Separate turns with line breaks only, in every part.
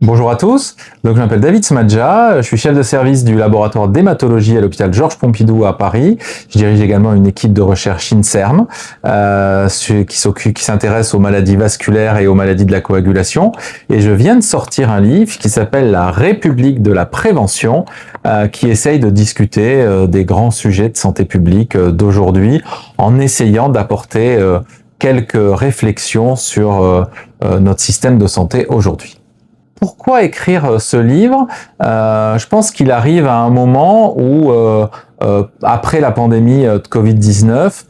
Bonjour à tous, donc je m'appelle David Smadja, je suis chef de service du laboratoire d'hématologie à l'hôpital Georges Pompidou à Paris. Je dirige également une équipe de recherche INSERM qui s'intéresse aux maladies vasculaires et aux maladies de la coagulation. Et je viens de sortir un livre qui s'appelle La République de la prévention, qui essaye de discuter des grands sujets de santé publique d'aujourd'hui en essayant d'apporter quelques réflexions sur notre système de santé aujourd'hui. Pourquoi écrire ce livre? Je pense qu'il arrive à un moment où, après la pandémie de Covid-19,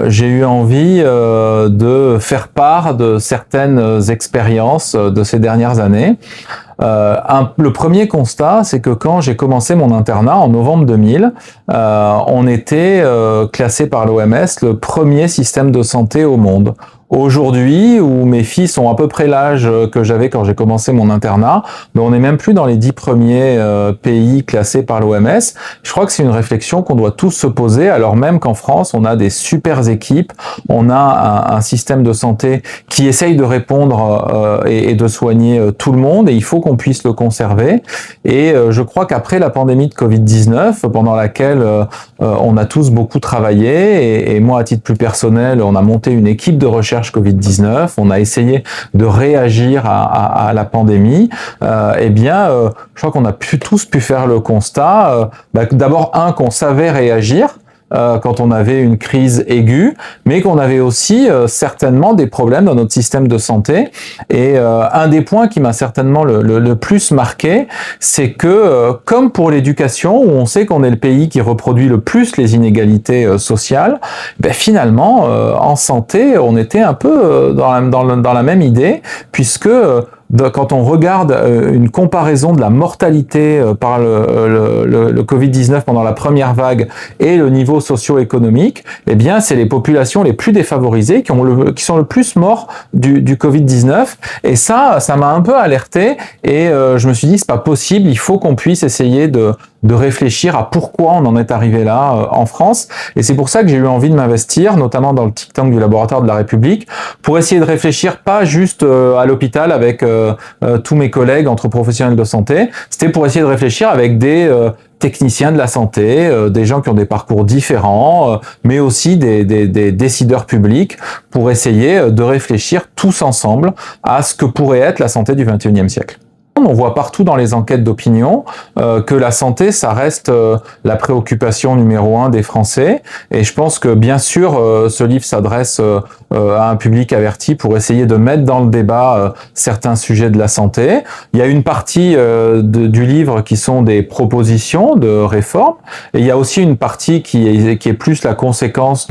j'ai eu envie de faire part de certaines expériences de ces dernières années. Le premier constat, c'est que quand j'ai commencé mon internat en novembre 2000, on était classé par l'OMS le premier système de santé au monde. Aujourd'hui, où mes fils ont à peu près l'âge que j'avais quand j'ai commencé mon internat, mais on n'est même plus dans les 10 premiers pays classés par l'OMS. Je crois que c'est une réflexion qu'on doit tous se poser, alors même qu'en France, on a des super équipes, on a un système de santé qui essaye de répondre et de soigner tout le monde, et il faut qu'on puisse le conserver. Et je crois qu'après la pandémie de Covid-19, pendant laquelle on a tous beaucoup travaillé, et moi à titre plus personnel, on a monté une équipe de recherche Covid-19, on a essayé de réagir à la pandémie, je crois qu'on a tous pu faire le constat, d'abord qu'on savait réagir, quand on avait une crise aiguë, mais qu'on avait aussi certainement des problèmes dans notre système de santé. Et un des points qui m'a certainement le plus marqué, c'est que, comme pour l'éducation, où on sait qu'on est le pays qui reproduit le plus les inégalités sociales, finalement, en santé, on était un peu dans la même idée, puisque quand on regarde une comparaison de la mortalité par le Covid-19 pendant la première vague et le niveau socio-économique, c'est les populations les plus défavorisées qui sont le plus morts du Covid-19. Et ça m'a un peu alerté et je me suis dit, c'est pas possible, il faut qu'on puisse essayer de réfléchir à pourquoi on en est arrivé là en France. Et c'est pour ça que j'ai eu envie de m'investir, notamment dans le think tank du laboratoire de la République, pour essayer de réfléchir pas juste à l'hôpital avec tous mes collègues entre professionnels de santé, c'était pour essayer de réfléchir avec des techniciens de la santé, des gens qui ont des parcours différents, mais aussi des décideurs publics, pour essayer de réfléchir tous ensemble à ce que pourrait être la santé du XXIe siècle. On voit partout dans les enquêtes d'opinion que la santé, ça reste la préoccupation numéro 1 des Français. Et je pense que, bien sûr, ce livre s'adresse à un public averti pour essayer de mettre dans le débat certains sujets de la santé. Il y a une partie du livre qui sont des propositions de réforme. Et il y a aussi une partie qui est plus la conséquence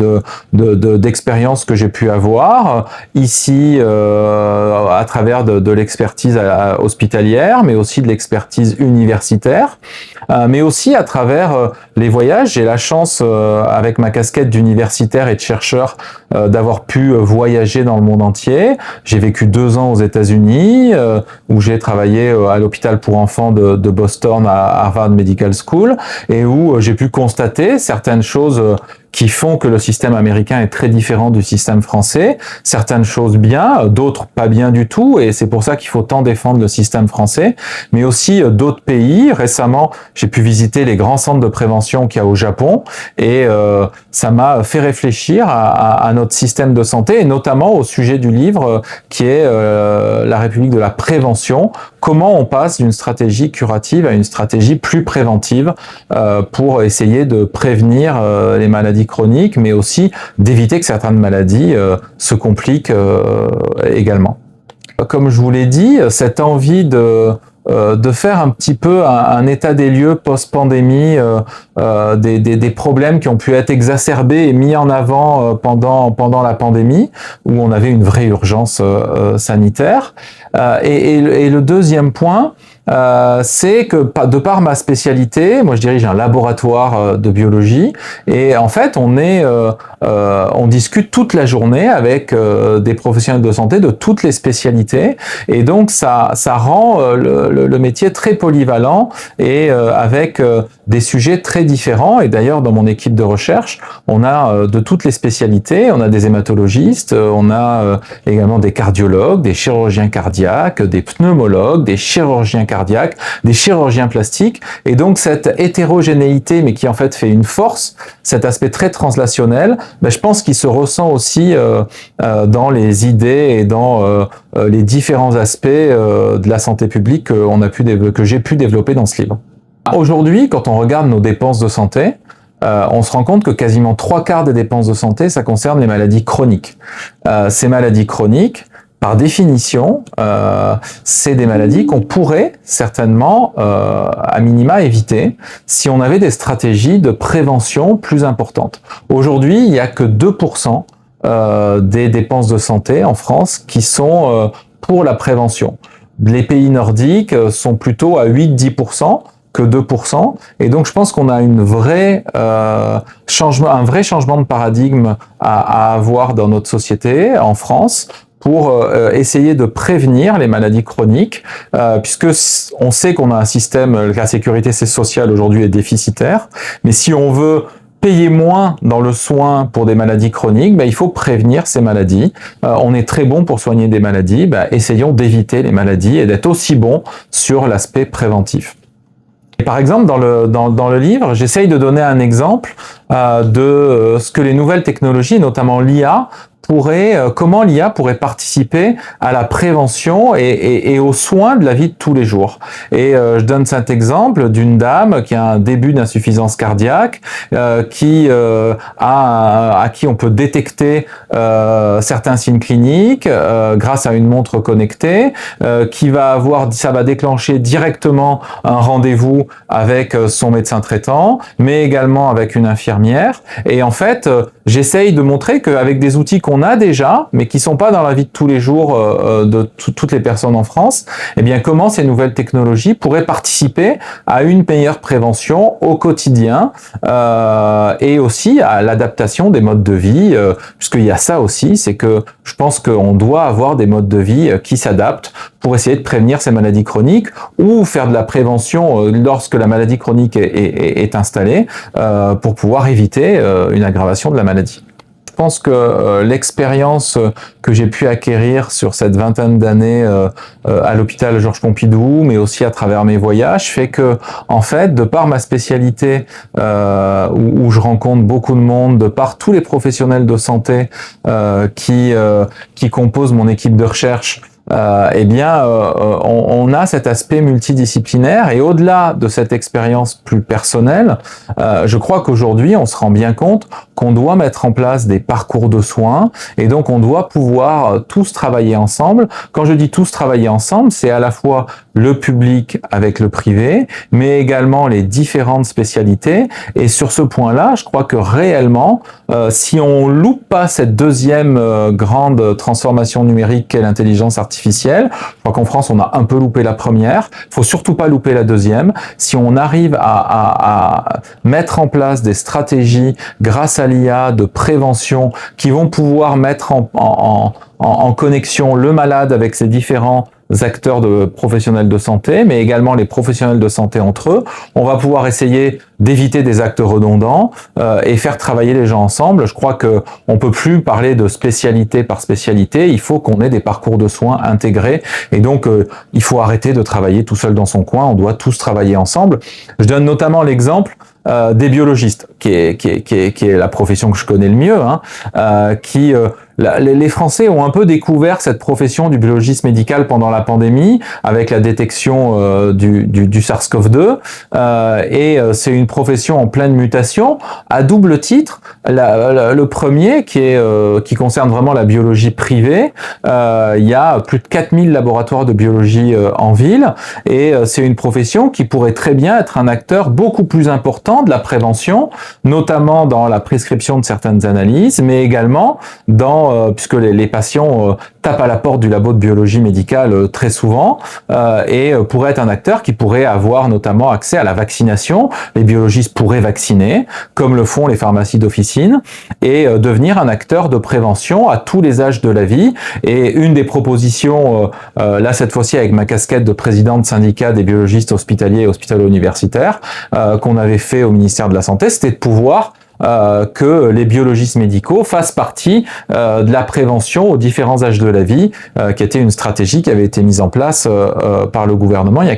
d'expériences que j'ai pu avoir ici à travers de l'expertise hospitalière, mais aussi de l'expertise universitaire, mais aussi à travers les voyages. J'ai la chance, avec ma casquette d'universitaire et de chercheur, d'avoir pu voyager dans le monde entier. J'ai vécu 2 ans aux États-Unis, où j'ai travaillé à l'hôpital pour enfants de Boston à Harvard Medical School, et où j'ai pu constater certaines choses qui font que le système américain est très différent du système français. Certaines choses bien, d'autres pas bien du tout, et c'est pour ça qu'il faut tant défendre le système français, mais aussi d'autres pays. Récemment, j'ai pu visiter les grands centres de prévention qu'il y a au Japon, et ça m'a fait réfléchir à notre système de santé, et notamment au sujet du livre qui est La République de la prévention. Comment on passe d'une stratégie curative à une stratégie plus préventive pour essayer de prévenir les maladies chroniques, mais aussi d'éviter que certaines maladies se compliquent également. Comme je vous l'ai dit, cette envie de faire un petit peu un état des lieux post-pandémie, des problèmes qui ont pu être exacerbés et mis en avant pendant la pandémie, où on avait une vraie urgence sanitaire. Et le deuxième point, c'est que de par ma spécialité, moi je dirige un laboratoire de biologie, et en fait on discute toute la journée avec des professionnels de santé de toutes les spécialités, et donc ça rend le métier très polyvalent, et avec des sujets très différents. Et d'ailleurs, dans mon équipe de recherche, on a de toutes les spécialités. On a des hématologistes, on a également des cardiologues, des chirurgiens cardiaques, des pneumologues, des chirurgiens cardiaques, des chirurgiens plastiques. Et donc, cette hétérogénéité, mais qui en fait fait une force, cet aspect très translationnel, ben, je pense qu'il se ressent aussi dans les idées et dans les différents aspects de la santé publique que j'ai pu développer dans ce livre. Aujourd'hui, quand on regarde nos dépenses de santé, on se rend compte que quasiment 3/4 des dépenses de santé, ça concerne les maladies chroniques. Ces maladies chroniques, par définition, c'est des maladies qu'on pourrait certainement, à minima, éviter si on avait des stratégies de prévention plus importantes. Aujourd'hui, il n'y a que 2% des dépenses de santé en France qui sont pour la prévention. Les pays nordiques sont plutôt à 8-10% que 2%. Et donc, je pense qu'on a un vrai changement de paradigme à avoir dans notre société, en France, pour essayer de prévenir les maladies chroniques, puisque on sait qu'on a un système, la sécurité sociale aujourd'hui est déficitaire, mais si on veut payer moins dans le soin pour des maladies chroniques, ben, il faut prévenir ces maladies. On est très bon pour soigner des maladies, ben, essayons d'éviter les maladies et d'être aussi bon sur l'aspect préventif. Et par exemple, dans le livre, j'essaye de donner un exemple de ce que les nouvelles technologies, notamment l'IA, comment l'IA pourrait participer à la prévention et aux soins de la vie de tous les jours. Et je donne cet exemple d'une dame qui a un début d'insuffisance cardiaque, à qui on peut détecter certains signes cliniques grâce à une montre connectée, ça va déclencher directement un rendez-vous avec son médecin traitant, mais également avec une infirmière. Et en fait, j'essaye de montrer qu'avec des outils qu'on a déjà, mais qui sont pas dans la vie de tous les jours de toutes les personnes en France, eh bien comment ces nouvelles technologies pourraient participer à une meilleure prévention au quotidien et aussi à l'adaptation des modes de vie, puisqu'il y a ça aussi, c'est que je pense qu'on doit avoir des modes de vie qui s'adaptent pour essayer de prévenir ces maladies chroniques ou faire de la prévention lorsque la maladie chronique est installée pour pouvoir éviter une aggravation de la maladie. Je pense que l'expérience que j'ai pu acquérir sur cette vingtaine d'années à l'hôpital Georges Pompidou, mais aussi à travers mes voyages, fait que, en fait, de par ma spécialité où je rencontre beaucoup de monde, de par tous les professionnels de santé qui composent mon équipe de recherche, on a cet aspect multidisciplinaire et au-delà de cette expérience plus personnelle, je crois qu'aujourd'hui on se rend bien compte qu'on doit mettre en place des parcours de soins et donc on doit pouvoir tous travailler ensemble. Quand je dis tous travailler ensemble, c'est à la fois le public avec le privé, mais également les différentes spécialités. Et sur ce point-là, je crois que réellement, si on loupe pas cette deuxième grande transformation numérique qu'est l'intelligence artificielle, je crois qu'en France, on a un peu loupé la première, il faut surtout pas louper la deuxième. Si on arrive à mettre en place des stratégies grâce à l'IA de prévention qui vont pouvoir mettre en connexion le malade avec ses différents acteurs professionnels de santé, mais également les professionnels de santé entre eux, on va pouvoir essayer d'éviter des actes redondants et faire travailler les gens ensemble. Je crois que on peut plus parler de spécialité par spécialité, il faut qu'on ait des parcours de soins intégrés et donc il faut arrêter de travailler tout seul dans son coin, on doit tous travailler ensemble. Je donne notamment l'exemple des biologistes, qui est la profession que je connais le mieux, les Français ont un peu découvert cette profession du biologiste médical pendant la pandémie, avec la détection du SARS-CoV-2, et c'est une profession en pleine mutation, à double titre. Le premier, qui concerne vraiment la biologie privée, il y a plus de 4000 laboratoires de biologie en ville, et c'est une profession qui pourrait très bien être un acteur beaucoup plus important de la prévention, notamment dans la prescription de certaines analyses, mais également dans notamment puisque les patients tapent à la porte du labo de biologie médicale très souvent, et pourrait être un acteur qui pourrait avoir notamment accès à la vaccination. Les biologistes pourraient vacciner, comme le font les pharmacies d'officine, et devenir un acteur de prévention à tous les âges de la vie. Et une des propositions, là cette fois-ci avec ma casquette de président de syndicat des biologistes hospitaliers et hospitalo-universitaires, qu'on avait fait au ministère de la Santé, c'était de pouvoir que les biologistes médicaux fassent partie de la prévention aux différents âges de la vie, qui était une stratégie qui avait été mise en place par le gouvernement il y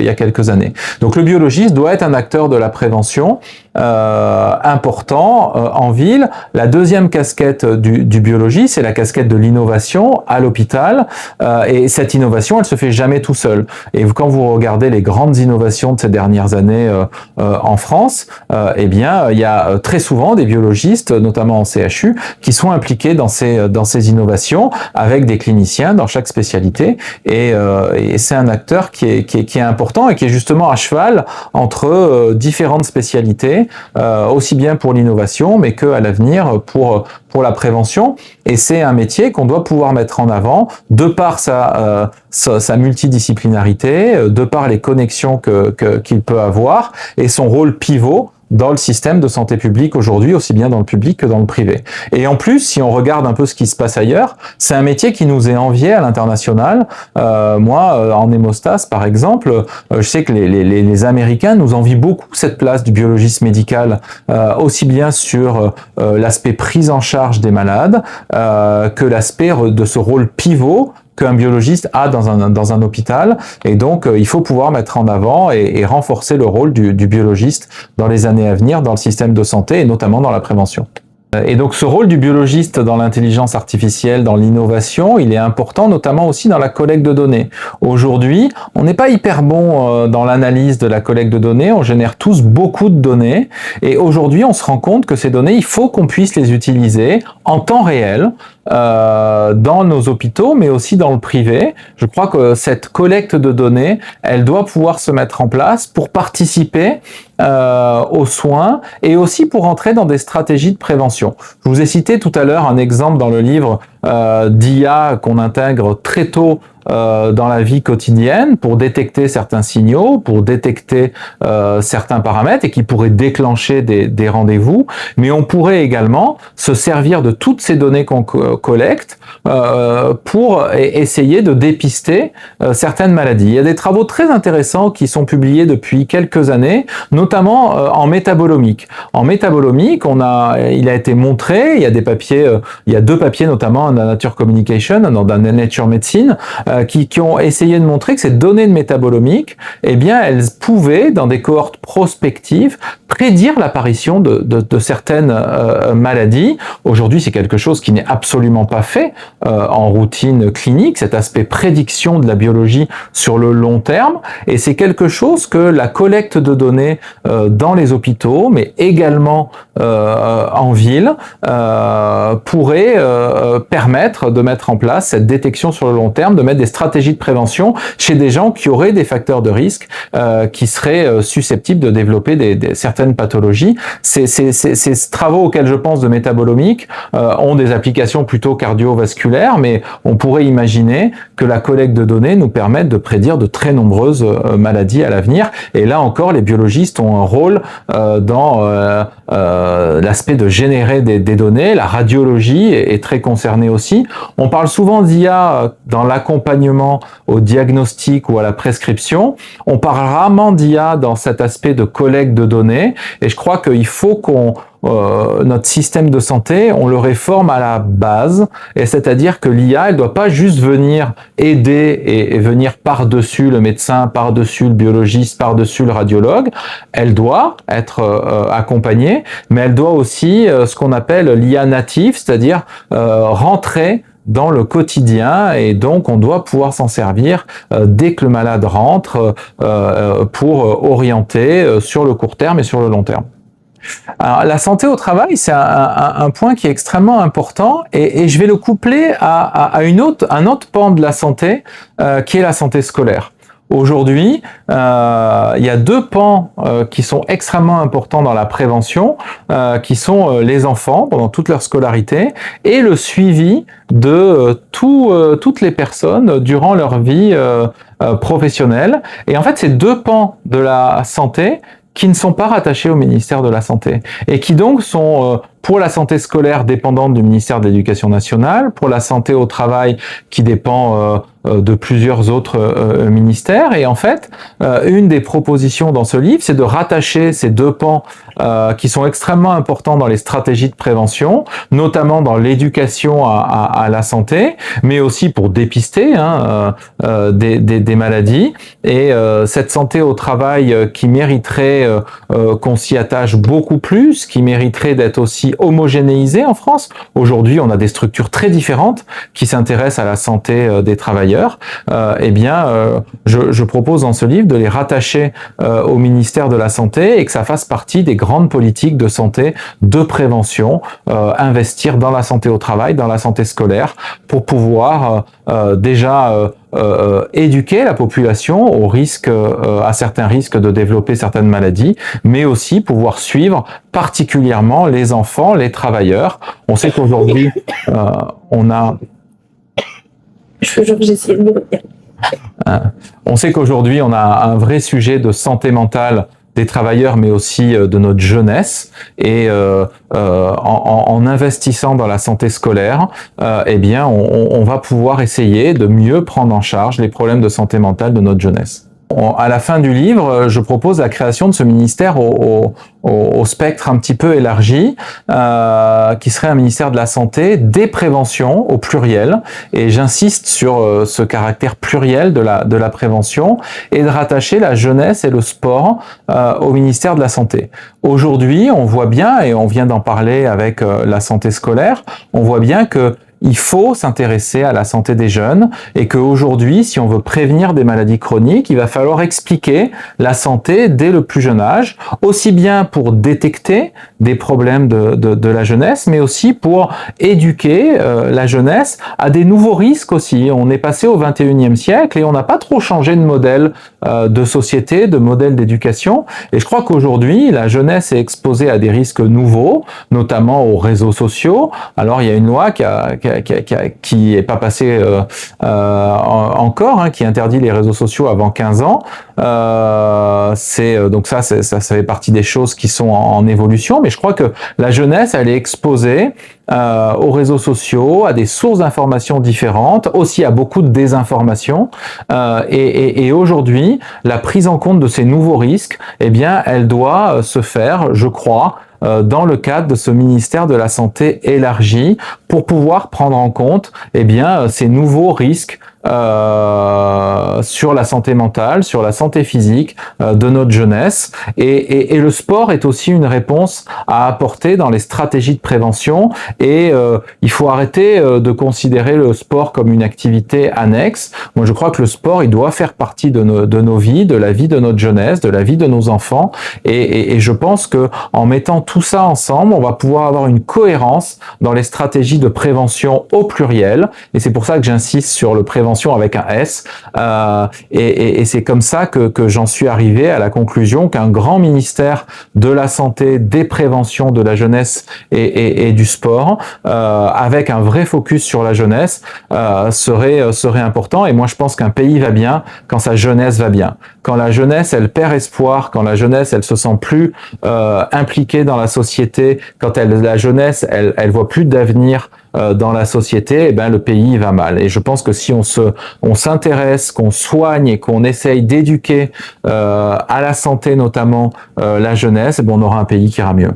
a quelques années. Donc le biologiste doit être un acteur de la prévention important en ville. La deuxième casquette du biologiste, c'est la casquette de l'innovation à l'hôpital, et cette innovation, elle se fait jamais tout seul. Et quand vous regardez les grandes innovations de ces dernières années en France, eh bien, il y a très souvent des biologistes, notamment en CHU, qui sont impliqués dans ces innovations avec des cliniciens dans chaque spécialité. Et c'est un acteur qui est important et qui est justement à cheval entre différentes spécialités, aussi bien pour l'innovation, mais qu'à l'avenir pour la prévention. Et c'est un métier qu'on doit pouvoir mettre en avant de par sa multidisciplinarité, de par les connexions qu'il peut avoir et son rôle pivot dans le système de santé publique aujourd'hui, aussi bien dans le public que dans le privé. Et en plus, si on regarde un peu ce qui se passe ailleurs, c'est un métier qui nous est envié à l'international. Moi, en hémostase, par exemple, je sais que les Américains nous envient beaucoup cette place du biologiste médical, aussi bien sur l'aspect prise en charge des malades, que l'aspect de ce rôle pivot qu'un biologiste a dans un hôpital. Et donc, il faut pouvoir mettre en avant et renforcer le rôle du biologiste dans les années à venir dans le système de santé et notamment dans la prévention. Et donc ce rôle du biologiste dans l'intelligence artificielle, dans l'innovation, il est important notamment aussi dans la collecte de données. Aujourd'hui, on n'est pas hyper bon dans l'analyse de la collecte de données, on génère tous beaucoup de données et aujourd'hui on se rend compte que ces données, il faut qu'on puisse les utiliser en temps réel dans nos hôpitaux, mais aussi dans le privé. Je crois que cette collecte de données, elle doit pouvoir se mettre en place pour participer aux soins et aussi pour entrer dans des stratégies de prévention. Je vous ai cité tout à l'heure un exemple dans le livre d'IA qu'on intègre très tôt dans la vie quotidienne pour détecter certains signaux, pour détecter certains paramètres et qui pourraient déclencher des rendez-vous. Mais on pourrait également se servir de toutes ces données qu'on collecte pour essayer de dépister certaines maladies. Il y a des travaux très intéressants qui sont publiés depuis quelques années, notamment en métabolomique. En métabolomique, il a été montré, il y a des papiers, il y a 2 papiers notamment dans Nature Communication, dans Nature Medicine, qui ont essayé de montrer que ces données de métabolomique, eh bien, elles pouvaient, dans des cohortes prospectives, prédire l'apparition de certaines maladies. Aujourd'hui, c'est quelque chose qui n'est absolument pas fait en routine clinique, cet aspect prédiction de la biologie sur le long terme, et c'est quelque chose que la collecte de données dans les hôpitaux, mais également en ville, pourrait permettre de mettre en place cette détection sur le long terme, de mettre des stratégies de prévention chez des gens qui auraient des facteurs de risque, qui seraient susceptibles de développer certaines pathologies. Ces travaux auxquels je pense de métabolomique ont des applications plutôt cardiovasculaires, mais on pourrait imaginer que la collecte de données nous permette de prédire de très nombreuses maladies à l'avenir. Et là encore, les biologistes ont un rôle dans l'aspect de générer des données. La radiologie est très concernée aussi. On parle souvent d'IA dans l'accompagnement au diagnostic ou à la prescription. On parle rarement d'IA dans cet aspect de collecte de données. Et je crois qu'il faut qu'on notre système de santé, on le réforme à la base, et c'est-à-dire que l'IA, elle doit pas juste venir aider et venir par-dessus le médecin, par-dessus le biologiste, par-dessus le radiologue. Elle doit être accompagnée, mais elle doit aussi ce qu'on appelle l'IA native, c'est-à-dire rentrer dans le quotidien, et donc on doit pouvoir s'en servir dès que le malade rentre pour orienter sur le court terme et sur le long terme. Alors, la santé au travail, c'est un point qui est extrêmement important, et je vais le coupler à un autre pan de la santé, qui est la santé scolaire. Aujourd'hui, il y a deux pans qui sont extrêmement importants dans la prévention, qui sont les enfants pendant toute leur scolarité et le suivi de toutes les personnes durant leur vie professionnelle. Et en fait, ces deux pans de la santé qui ne sont pas rattachés au ministère de la Santé et qui donc sont pour la santé scolaire dépendante du ministère de l'Éducation nationale, pour la santé au travail qui dépend de plusieurs autres ministères. Et en fait, une des propositions dans ce livre, c'est de rattacher ces deux pans qui sont extrêmement importants dans les stratégies de prévention, notamment dans l'éducation à la santé, mais aussi pour dépister des maladies. Et cette santé au travail qui mériterait qu'on s'y attache beaucoup plus, qui mériterait d'être aussi homogénéisée en France. Aujourd'hui, on a des structures très différentes qui s'intéressent à la santé des travailleurs. Je propose dans ce livre de les rattacher au ministère de la Santé et que ça fasse partie des grandes politiques de santé, de prévention, investir dans la santé au travail, dans la santé scolaire, pour pouvoir éduquer la population au risque, à certains risques de développer certaines maladies, mais aussi pouvoir suivre particulièrement les enfants, les travailleurs. On sait qu'aujourd'hui, on sait qu'aujourd'hui, on a un vrai sujet de santé mentale des travailleurs, mais aussi de notre jeunesse. Et en investissant dans la santé scolaire, on va pouvoir essayer de mieux prendre en charge les problèmes de santé mentale de notre jeunesse. À la fin du livre, je propose la création de ce ministère au spectre un petit peu élargi, qui serait un ministère de la Santé, des préventions au pluriel. Et j'insiste sur ce caractère pluriel de la prévention et de rattacher la jeunesse et le sport au ministère de la Santé. Aujourd'hui, on voit bien, et on vient d'en parler avec la santé scolaire, on voit bien que il faut s'intéresser à la santé des jeunes et qu'aujourd'hui, si on veut prévenir des maladies chroniques, il va falloir expliquer la santé dès le plus jeune âge, aussi bien pour détecter des problèmes de la jeunesse, mais aussi pour éduquer la jeunesse à des nouveaux risques aussi. On est passé au 21e siècle et on n'a pas trop changé de modèle de société, de modèle d'éducation. Et je crois qu'aujourd'hui, la jeunesse est exposée à des risques nouveaux, notamment aux réseaux sociaux. Alors, il y a une loi qui est pas passée encore, qui interdit les réseaux sociaux avant 15 ans. Donc ça fait partie des choses qui sont en évolution, mais je crois que la jeunesse, elle est exposée aux réseaux sociaux, à des sources d'informations différentes, aussi à beaucoup de désinformation. Et aujourd'hui, la prise en compte de ces nouveaux risques, elle doit se faire, je crois, dans le cadre de ce ministère de la Santé élargi pour pouvoir prendre en compte ces nouveaux risques sur la santé mentale, sur la santé physique de notre jeunesse. Et le sport est aussi une réponse à apporter dans les stratégies de prévention. Et il faut arrêter de considérer le sport comme une activité annexe. Moi, je crois que le sport, il doit faire partie de nos vies, de la vie de notre jeunesse, de la vie de nos enfants. Et je pense que en mettant tout ça ensemble, on va pouvoir avoir une cohérence dans les stratégies de prévention au pluriel. Et c'est pour ça que j'insiste sur le prévention avec un S, et c'est comme ça que j'en suis arrivé à la conclusion qu'un grand ministère de la santé, des préventions de la jeunesse et du sport, avec un vrai focus sur la jeunesse, serait important. Et moi, je pense qu'un pays va bien quand sa jeunesse va bien. Quand la jeunesse, elle perd espoir, quand la jeunesse, elle se sent plus impliquée dans la société, quand la jeunesse, elle voit plus d'avenir dans la société, le pays va mal. Et je pense que si on s'intéresse, qu'on soigne et qu'on essaye d'éduquer à la santé notamment la jeunesse, on aura un pays qui ira mieux.